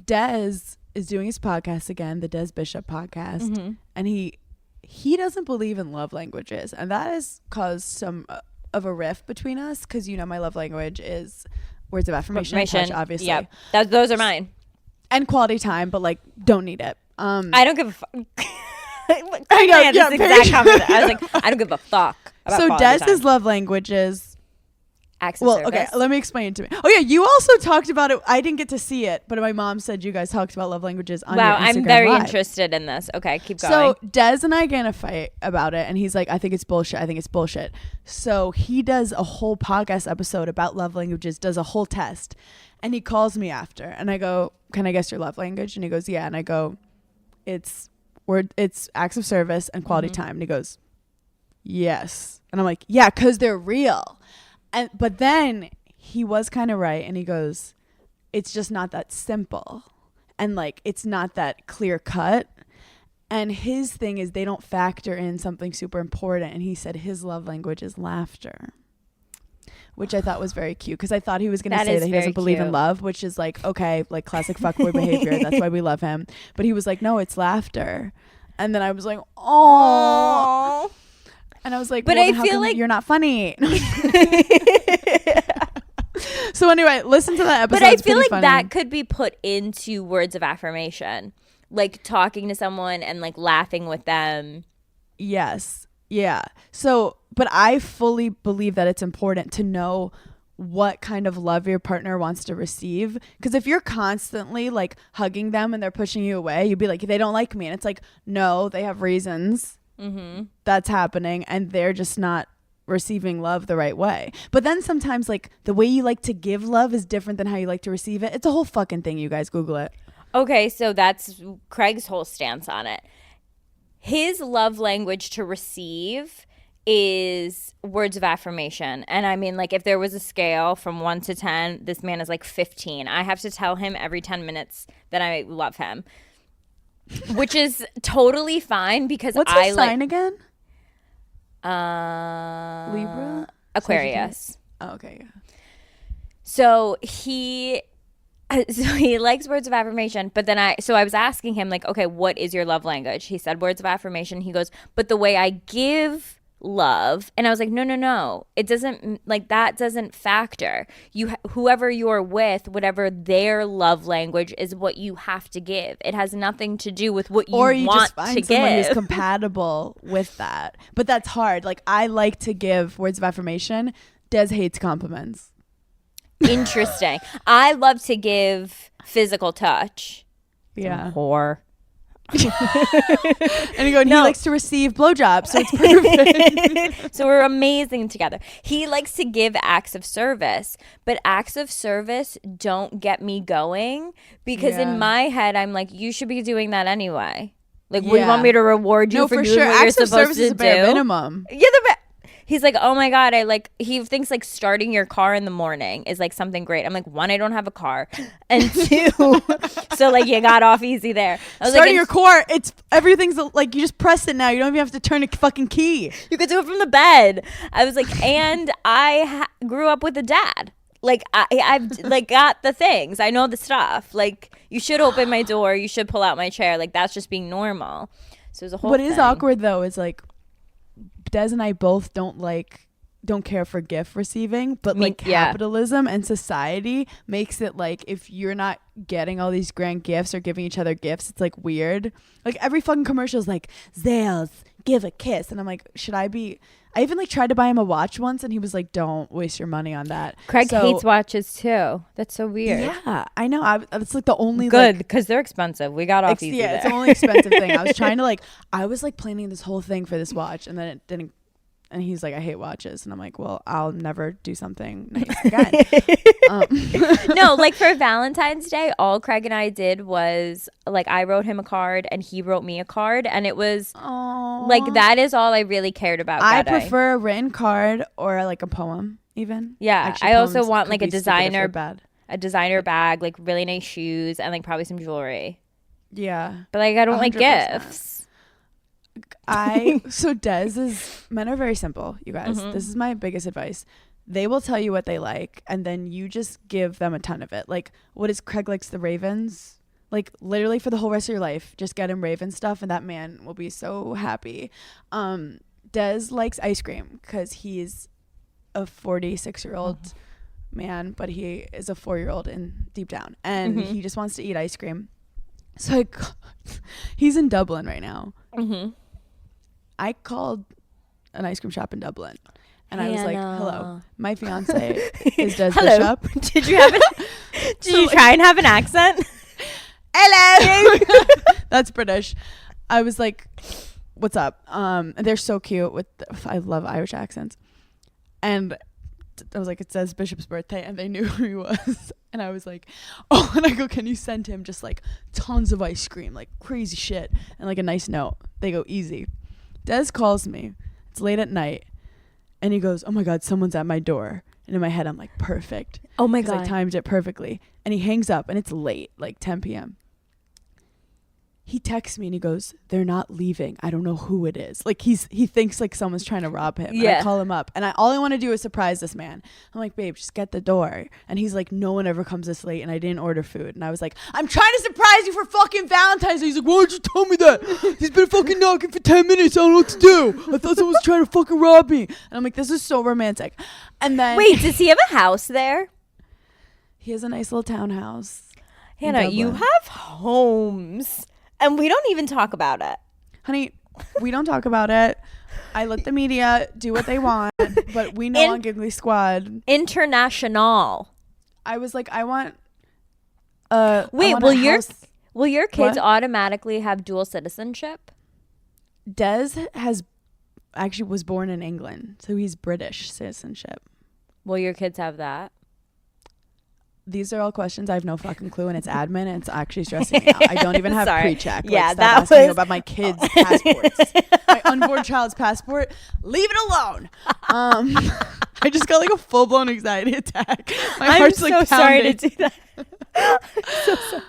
Des is doing his podcast again, the Des Bishop podcast, and he doesn't believe in love languages, and that has caused some of a rift between us because my love language is words of affirmation, and touch, obviously. Yeah, those are mine. And quality time, but like don't need it. I don't give a fuck. I know, This exact comment. I was like, I don't give a fuck about So quality time. Des's love language is Acts of well, service. okay, let me explain it to me. Oh yeah, you also talked about it. I didn't get to see it, but my mom said you guys talked about love languages on Wow, your Instagram I'm very Live. interested in this. Okay, keep going. So Des and I get in a fight about it, and he's like, I think it's bullshit. I think it's bullshit. So he does a whole podcast episode about love languages, does a whole test, and he calls me after, and I go, can I guess your love language? And he goes, yeah. And I go, it's acts of service and quality time. And he goes, yes. And I'm like, yeah, because they're real. But then he was kind of right, and he goes, it's just not that simple, and like it's not that clear cut. And his thing is they don't factor in something super important, and he said his love language is laughter, which I thought was very cute because I thought he was going to That say is that he very doesn't believe in cute. love, which is like, okay, like classic fuckboy behavior. That's why we love him. But he was like, no, it's laughter. And then I was like, oh. And I was like, But well, I then how feel come like- you're not funny. So anyway, listen to that episode. But I It's feel pretty like funny. that could be put into words of affirmation, like talking to someone and like laughing with them. Yes. Yeah. So, but I fully believe that it's important to know what kind of love your partner wants to receive. Because if you're constantly like hugging them and they're pushing you away, you'd be like, they don't like me. And it's like, no, they have reasons that's happening, and they're just not receiving love the right way. But then sometimes like the way you like to give love is different than how you like to receive it. It's a whole fucking thing. You guys Google it. Okay, so that's Craig's whole stance on it. His love language to receive is words of affirmation. And I mean, like, if there was a scale from 1 to 10, this man is like 15. I have to tell him every 10 minutes that I love him, which is totally fine because What's I his sign again? like Libra? Aquarius. Oh, okay. Yeah. So he likes words of affirmation, but then I was asking him like, okay, what is your love language? He said words of affirmation. He goes, but the way I give love, and I was like, no, it doesn't, like, that doesn't factor. Whoever you're with, whatever their love language is, what you have to give. It has nothing to do with what you Or you want just find to someone give. who's compatible with that. But that's hard. Like, I like to give words of affirmation. Des hates compliments. Interesting. I love to give physical touch. Yeah. Whore. And he likes to receive blowjobs, so it's perfect. So we're amazing together. He likes to give acts of service, but acts of service don't get me going because Yeah. in my head, I'm like, you should be doing that anyway. Like, what, you Yeah. want me to reward you No, for for doing sure. what Acts you're of supposed service to is a bare do? minimum. Yeah, he's like, oh my God, he thinks like starting your car in the morning is like something great. I'm like, one, I don't have a car. And two, so like you got off easy there. I was Starting like, your core, everything's like you just press it now. You don't even have to turn a fucking key. you could do it from the bed. I was like, and I grew up with a dad. Like I've like got the things. I know the stuff. Like, you should open my door. You should pull out my chair. Like, that's just being normal. So it was a whole What thing. is awkward though is like Des and I both don't like don't care for gift receiving, but like capitalism and society makes it like if you're not getting all these grand gifts or giving each other gifts, it's like weird. Like every fucking commercial is like, Zales, give a kiss. And I'm like, should I be... I even like tried to buy him a watch once and he was like, don't waste your money on that. Craig hates watches too. That's so weird. Yeah, I know. It's like the only good because they're expensive. We got off easy there. It's the only expensive thing. I was trying to like, I was like planning this whole thing for this watch and then it didn't. And he's like, I hate watches. And I'm like, well, I'll never do something nice again. No, like for Valentine's Day, all Craig and I did was like I wrote him a card and he wrote me a card. And it was like that is all I really cared about. I prefer a written card or like a poem even. Yeah. Actually, I also want like a designer bag, like really nice shoes and like probably some jewelry. Yeah. But like I don't 100%. Like gifts. So men are very simple, you guys. This is my biggest advice. They will tell you what they like and then you just give them a ton of it. Like what is Craig likes the Ravens? Like literally for the whole rest of your life, just get him Raven stuff and that man will be so happy. Des likes ice cream because he's a 46-year-old man, but he is a 4-year-old in deep down and he just wants to eat ice cream. So he's in Dublin right now. I called an ice cream shop in Dublin and I was like, hello, my fiance is Des Bishop. Did you have did you try and have an accent? Hello. That's British. I was like, what's up? They're so cute I love Irish accents. And I was like, it says Bishop's birthday and they knew who he was. And I was like, oh, and I go, can you send him just like tons of ice cream, like crazy shit and like a nice note? They go, easy. Des calls me. It's late at night. And he goes, oh my God, someone's at my door. And in my head, I'm like, perfect. Oh my God. I timed it perfectly. And he hangs up and it's late, like 10 p.m. He texts me and he goes, they're not leaving. I don't know who it is. Like he thinks like someone's trying to rob him. Yeah. And I call him up and all I want to do is surprise this man. I'm like, babe, just get the door. And he's like, no one ever comes this late and I didn't order food. And I was like, I'm trying to surprise you for fucking Valentine's Day. He's like, why don't you tell me that? He's been fucking knocking for 10 minutes. I don't know what to do. I thought someone was trying to fucking rob me. And I'm like, this is so romantic. And then wait, does he have a house there? He has a nice little townhouse. Hannah, you have homes. And we don't even talk about it. Honey, we don't talk about it. I let the media do what they want, but we know on Giggly Squad. International. I was like, I want wait, will your kids automatically have dual citizenship? Des was born in England, so he's British citizenship. Will your kids have that? These are all questions I have no fucking clue, and it's admin, and it's actually stressing me out. I don't even have pre-check. Yeah, like, stop asking about my kids' passports. My unborn child's passport. Leave it alone. I just got like a full-blown anxiety attack. My heart's like pounding. Sorry to do that. So sorry.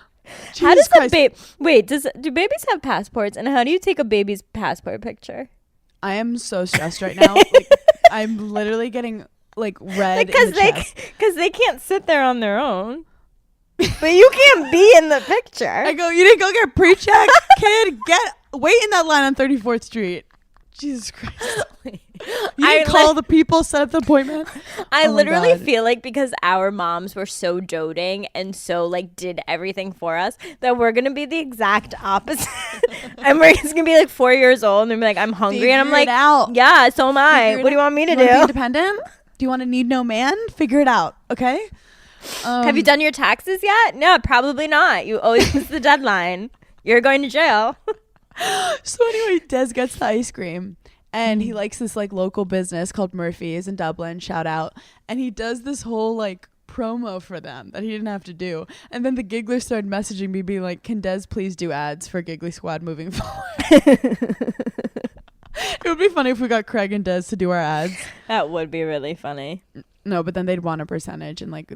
How does a baby? Wait, do babies have passports? And how do you take a baby's passport picture? I am so stressed right now. Like, I'm literally getting like red in the chest. Because they can't sit there on their own. But you can't be in the picture. I go, you didn't go get pre-check, kid. Wait in that line on 34th Street. Jesus Christ. You didn't call the people, set up the appointment. I literally feel like because our moms were so doting and so like did everything for us that we're gonna be the exact opposite. And we're just gonna be like 4 years old and they're like, I'm hungry. And I'm like, yeah, so am I. What do you want me to do? Be independent? Do you want to need no man? Figure it out, okay? Have you done your taxes yet? No, probably not. You always miss the deadline. You're going to jail. So anyway, Des gets the ice cream and he likes this like local business called Murphy's in Dublin, shout out. And he does this whole like promo for them that he didn't have to do. And then the Gigglers started messaging me being like, can Des please do ads for Giggly Squad moving forward? It would be funny if we got Craig and Des to do our ads. That would be really funny. No, but then they'd want a percentage and like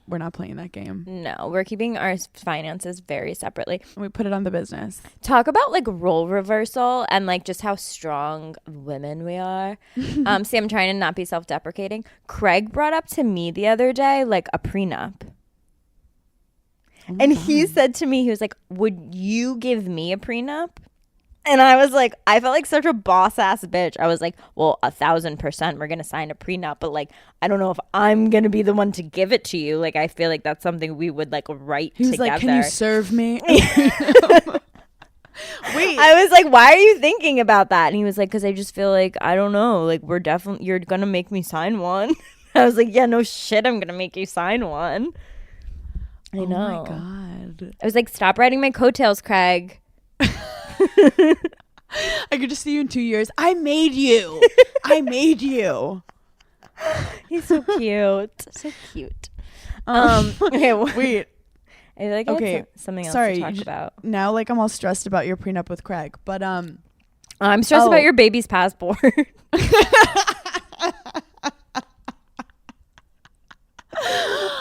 we're not playing that game. No, we're keeping our finances very separately. We put it on the business. Talk about like role reversal and like just how strong women we are. See, I'm trying to not be self-deprecating. Craig brought up to me the other day like a prenup. And he said to me, he was like, would you give me a prenup? And I was like, I felt like such a boss ass bitch. I was like, well, 1,000% we're going to sign a prenup. But like, I don't know if I'm going to be the one to give it to you. Like, I feel like that's something we would like write He was together. like, can you serve me? Wait. I was like, why are you thinking about that? And he was like, because I just feel like, I don't know. Like, you're going to make me sign one. I was like, yeah, no shit. I'm going to make you sign one. I know. Oh my God. I was like, stop riding my coattails, Craig. I could just see you in 2 years. I made you. I made you. He's so cute. So cute. Okay, wait. I feel like I had something else to talk about. Now, like, I'm all stressed about your prenup with Craig, but I'm stressed about your baby's passport.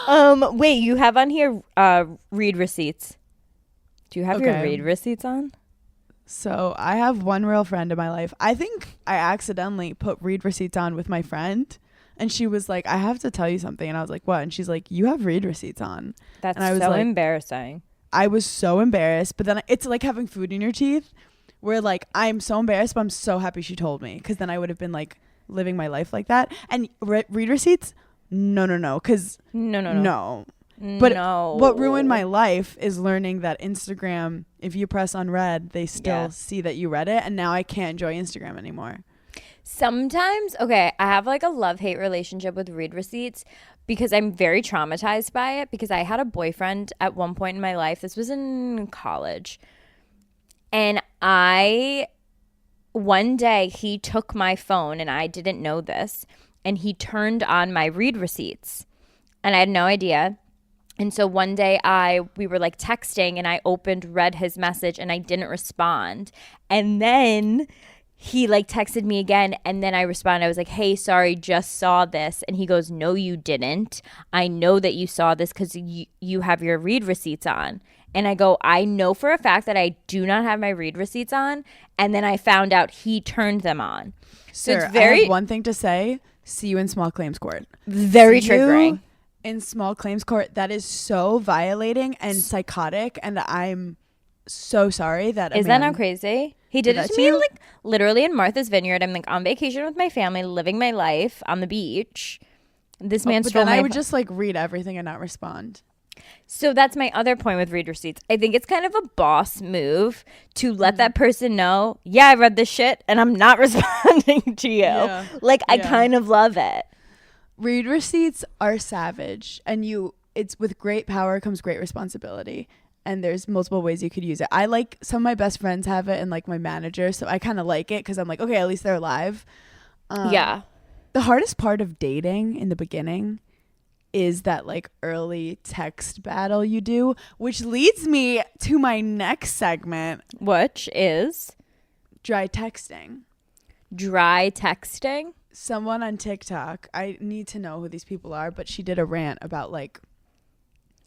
Wait, you have on here read receipts. Do you have your read receipts on? So I have one real friend in my life. I think I accidentally put read receipts on with my friend. And she was like, I have to tell you something. And I was like, what? And she's like, you have read receipts on. That's and I was so like, embarrassing. I was so embarrassed. But then it's like having food in your teeth where like I'm so embarrassed, but I'm so happy she told me. Because then I would have been like living my life like that. And read receipts? No. Because no. But what ruined my life is learning that Instagram, if you press unread, they still see that you read it. And now I can't enjoy Instagram anymore. Sometimes, I have like a love-hate relationship with read receipts because I'm very traumatized by it because I had a boyfriend at one point in my life. This was in college. And one day he took my phone and I didn't know this. And he turned on my read receipts. And I had no idea. And so one day we were like texting and I read his message and I didn't respond. And then he like texted me again and then I responded. I was like, hey, sorry, just saw this. And he goes, no, you didn't. I know that you saw this because you have your read receipts on. And I go, I know for a fact that I do not have my read receipts on. And then I found out he turned them on. So Sir, it's very I have one thing to say. See you in small claims court. Very triggering. In small claims court, that is so violating and psychotic. And I'm so sorry that Is that not crazy? He did it to me like literally in Martha's Vineyard. I'm like on vacation with my family, living my life on the beach. This man stole my I would just like read everything and not respond. So that's my other point with read receipts. I think it's kind of a boss move to let that person know, yeah, I read this shit and I'm not responding to you. Yeah. Like I kind of love it. Read receipts are savage and it's with great power comes great responsibility. And there's multiple ways you could use it. I like some of my best friends have it and like my manager. So I kind of like it because I'm like, okay, at least they're alive. The hardest part of dating in the beginning is that like early text battle you do, which leads me to my next segment. Which is? Dry texting. Dry texting? Someone on TikTok, I need to know who these people are, but she did a rant about like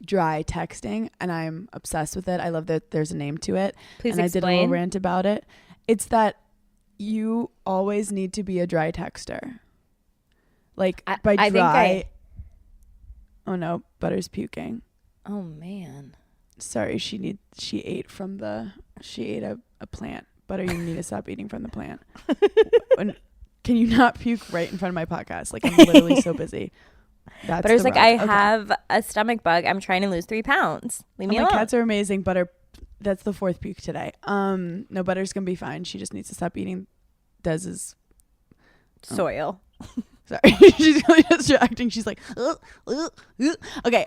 dry texting and I'm obsessed with it. I love that there's a name to it. Please and explain. I did a little rant about it. It's that you always need to be a dry texter. Like by dry. Oh no, Butter's puking. Oh man. Sorry, she ate a plant. Butter, you need to stop eating from the plant. Can you not puke right in front of my podcast? Like I'm literally so busy. That's Butter's like, I have a stomach bug. I'm trying to lose 3 pounds. Leave me alone. My cats are amazing. Butter, that's the 4th puke today. No, Butter's gonna be fine. She just needs to stop eating Dez's soil. Sorry, she's really distracting. She's like, okay.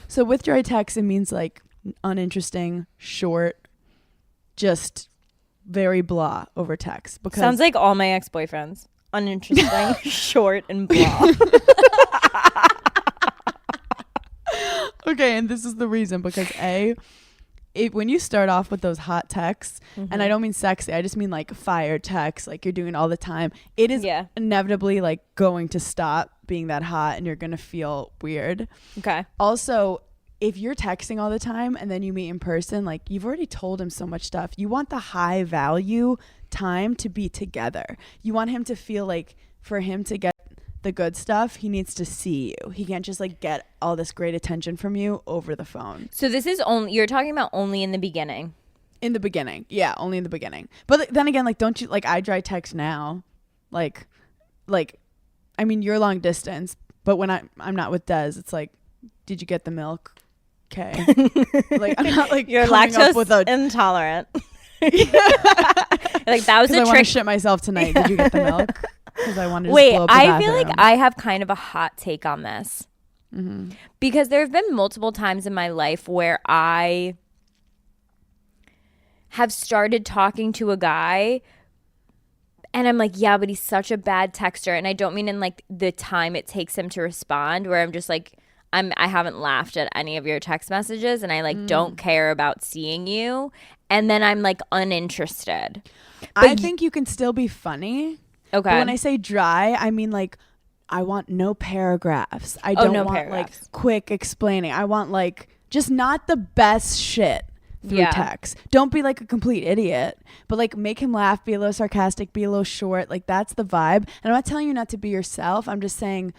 So with dry text, it means like uninteresting, short, just very blah over text. Because sounds like all my ex-boyfriends. Uninteresting, short, and blah. Okay, and this is the reason because when you start off with those hot texts, and I don't mean sexy, I just mean like fire texts, like you're doing all the time, it is inevitably like going to stop being that hot and you're going to feel weird. Okay. Also, if you're texting all the time and then you meet in person, like you've already told him so much stuff. You want the high value time to be together. You want him to feel like for him to get the good stuff, he needs to see you. He can't just like get all this great attention from you over the phone. So this is you're talking about only in the beginning. In the beginning. Yeah, only in the beginning. But then again, like, don't you, like, I dry text now. Like, I mean, you're long distance, but when I'm not with Des, it's like, did you get the milk? Okay. Like, I'm not like, you're lactose intolerant. Like, that was a trick. I want to shit myself tonight. Did you get the milk? Because I wanted to Wait, blow up the I feel bathroom. like I have kind of a hot take on this. Mm-hmm. Because there have been multiple times in my life where I have started talking to a guy and I'm like, yeah, but he's such a bad texter. And I don't mean in like the time it takes him to respond, where I'm just like, I haven't laughed at any of your text messages and I like don't care about seeing you. And then I'm like uninterested. I think you can still be funny. Okay. But when I say dry, I mean like, I want no paragraphs. I don't want paragraphs. Like quick explaining. I want like just not the best shit through text. Don't be like a complete idiot, but like make him laugh, be a little sarcastic, be a little short. Like that's the vibe. And I'm not telling you not to be yourself. I'm just saying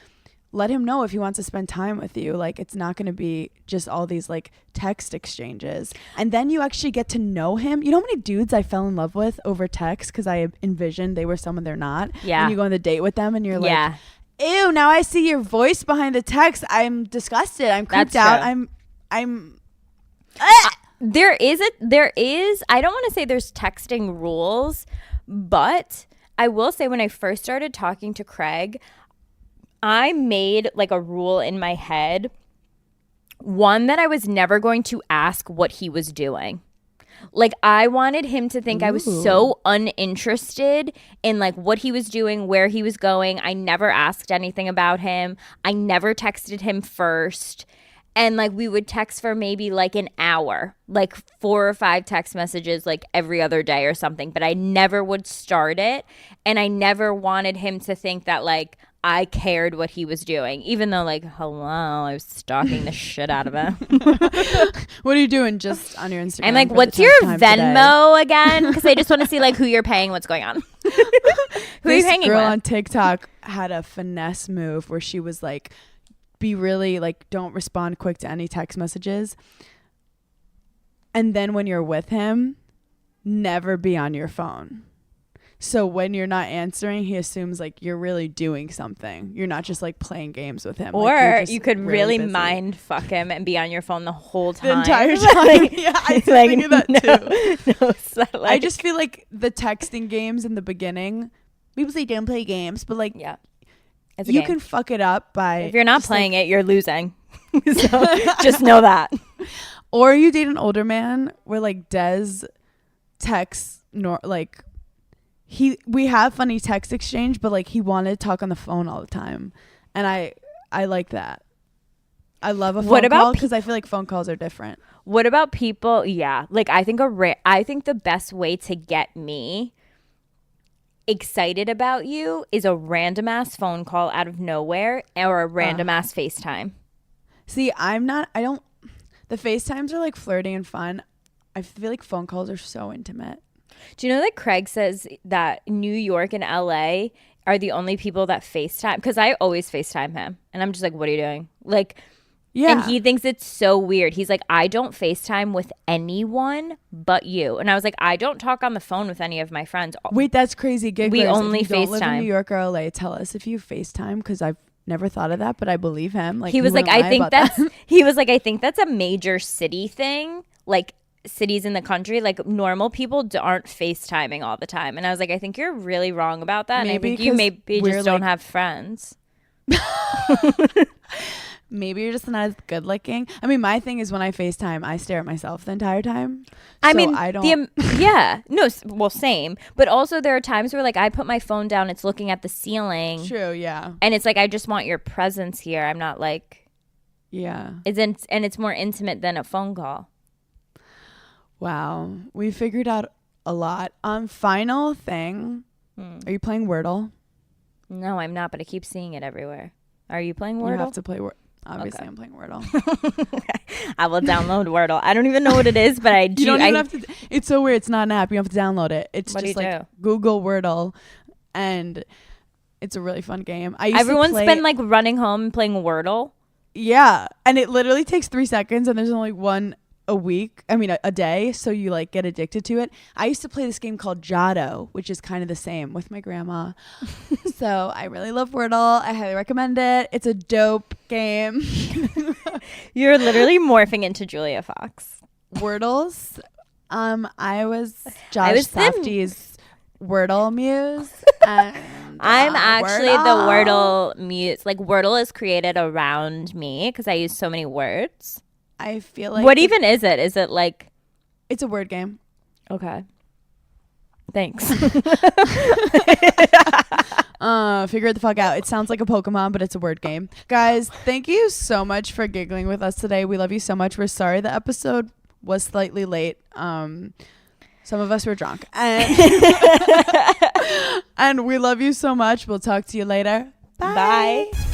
let him know if he wants to spend time with you. Like it's not going to be just all these like text exchanges. And then you actually get to know him. You know how many dudes I fell in love with over text because I envisioned they were someone they're not. Yeah. And you go on the date with them and you're like, ew, now I see your voice behind the text. I'm disgusted. I'm creeped out. I'm There is I don't want to say there's texting rules, but I will say when I first started talking to Craig, I made like a rule in my head, one, that I was never going to ask what he was doing. Like I wanted him to think I was so uninterested in like what he was doing, where he was going. I never asked anything about him. I never texted him first. And like we would text for maybe like an hour, like 4 or 5 text messages like every other day or something. But I never would start it. And I never wanted him to think that like I cared what he was doing, even though like, hello, I was stalking the shit out of him. What are you doing just on your Instagram? I'm like, what's your Venmo again? Because I just want to see like who you're paying, what's going on. Who are you hanging with? This girl on TikTok had a finesse move where she was like, be really like, don't respond quick to any text messages. And then when you're with him, never be on your phone. So when you're not answering, he assumes like you're really doing something. You're not just like playing games with him. Or like, you could really mind fuck him and be on your phone the whole time. The entire time. Yeah, I like, think of that too. No, so like, I just feel like the texting games in the beginning, people say don't play games, but like you can fuck it up by... If you're not playing it, you're losing. So just know that. Or you date an older man where like Des texts like... we have funny text exchange, but like he wanted to talk on the phone all the time, and I like that. I love a phone call because I feel like phone calls are different. What about people? Yeah, like I think the best way to get me excited about you is a random ass phone call out of nowhere or a random ass FaceTime. See, the FaceTimes are like flirty and fun. I feel like phone calls are so intimate. Do you know that Craig says that New York and LA are the only people that FaceTime? Because I always FaceTime him. And I'm just like, what are you doing? Like, yeah. And he thinks it's so weird. He's like, I don't FaceTime with anyone but you. And I was like, I don't talk on the phone with any of my friends. Wait, that's crazy. Gigglers, we only if you FaceTime. Don't live in New York or LA. Tell us if you FaceTime, because I've never thought of that, but I believe him. Like he was like, I think that's a major city thing. Like, cities in the country, like normal people aren't FaceTiming all the time. And I was like, I think you're really wrong about that. And I think you maybe just don't have friends. Maybe you're just not as good looking. I mean, my thing is when I FaceTime, I stare at myself the entire time. I mean, I don't. Same. But also there are times where like I put my phone down, it's looking at the ceiling. True, yeah. And it's like, I just want your presence here. I'm not like, yeah. And it's more intimate than a phone call. Wow. We figured out a lot. Final thing. Are you playing Wordle? No, I'm not, but I keep seeing it everywhere. Are you playing Wordle? You have to play Wordle. Obviously, okay. I'm playing Wordle. Okay. I will download Wordle. I don't even know what it is, but I do. You don't even have to. It's so weird. It's not an app. You have to download it. It's just like Google Wordle, and it's a really fun game. Everyone's been like running home and playing Wordle. Yeah, and it literally takes 3 seconds, and there's only one a week. I mean, a day. So you like get addicted to it. I used to play this game called Jotto, which is kind of the same with my grandma. So I really love Wordle. I highly recommend it. It's a dope game. You're literally morphing into Julia Fox. Wordles. I was Josh Safdie's Wordle muse. And, I'm actually the Wordle muse. Like Wordle is created around me because I use so many words. I feel like what even is it? Is it like it's a word game? Okay. Thanks. Figure it the fuck out. It sounds like a Pokemon, but it's a word game. Guys, thank you so much for giggling with us today. We love you so much. We're sorry the episode was slightly late. Some of us were drunk. And we love you so much. We'll talk to you later. Bye. Bye.